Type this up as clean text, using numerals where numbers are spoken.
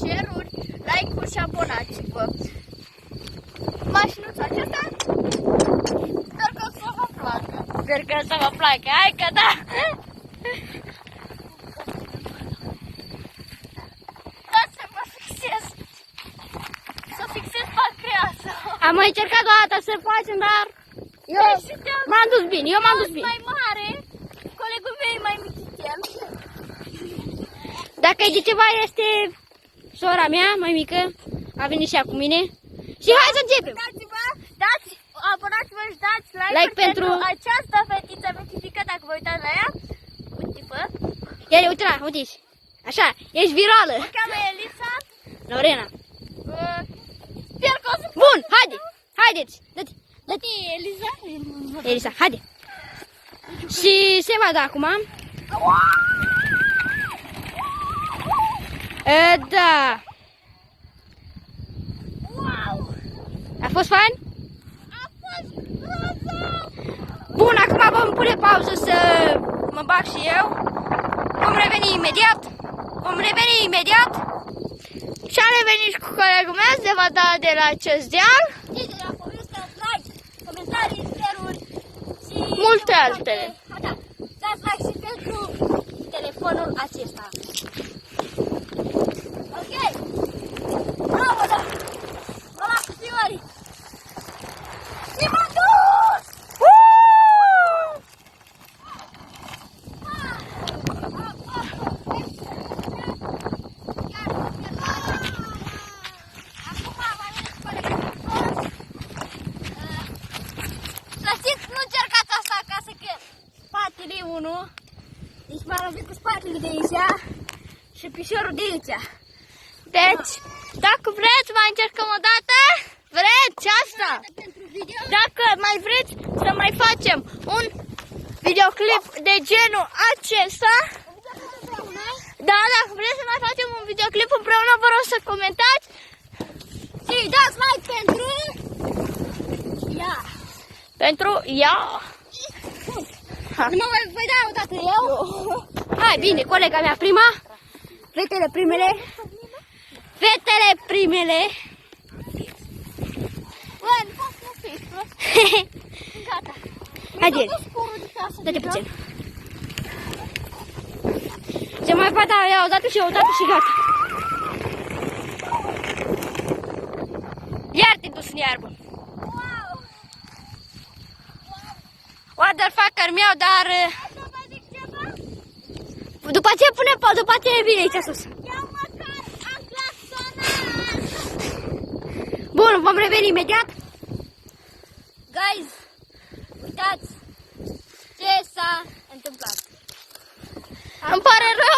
share-uri, like-uri și abonați-vă. Mașinuța aceasta, sper că o să vă placă. Sper că o să vă placă, hai că da! Da, să mă fixez. Să fixez pancreasa. Am mai încercat o dată să facem, dar eu m-am dus bine, Mai mare, colegul meu e mai micuțel. Dacă e de ceva, este sora mea, mai mică, a venit și ea cu mine. Și hai să începem! Abonați-vă și dați Like pentru această fetiță mitifică, dacă vă uitați la ea. Uite-vă. Ia, uite la, uite așa, ești virală. O cheamă Elisa. Lorena. Sper că o să... Bun, haide, haideți, dă-te, Elisa. Elisa, haide. Și se va da acum. Da. Wow! A fost fain? A fost grozav! Bun, acum vom pune pauză să mă bag și eu. Vom reveni imediat. Și am revenit și cu colegul meu se va da de la acest deal. Și de la povestea, like, comentarii, share-uri și multe altele. Da, dați like și pentru telefonul acesta. Ok? Bravo, da! Mă las cu fiorii! Și m-am dus! Nu încercați asta acasă că spatele e unul. Deci m-am lovit cu spatele de aici și piciorul de aici. Deci, dacă vreți, mai încercăm o dată. Vreți asta? Dacă mai vreți să mai facem un videoclip de genul acesta. Da, dacă vreți să mai facem un videoclip împreună, vă rog să comentați. Și dați like pentru ea. Pentru ea. Nu mă voi da o dată eu. Hai, bine, colega mea prima. Fetele primele. Bă, nu pot să fiți, bă. Gata. Haide, dă-te puțin. Se mai poate ia o dată și și gata. Iar te dus în iarbă. Waterfucker meu, dar după ce e bine aici sus. Eu măcar am claxonat. Bun, vom reveni imediat. Guys, uitați ce s-a întâmplat. Îmi pare rău,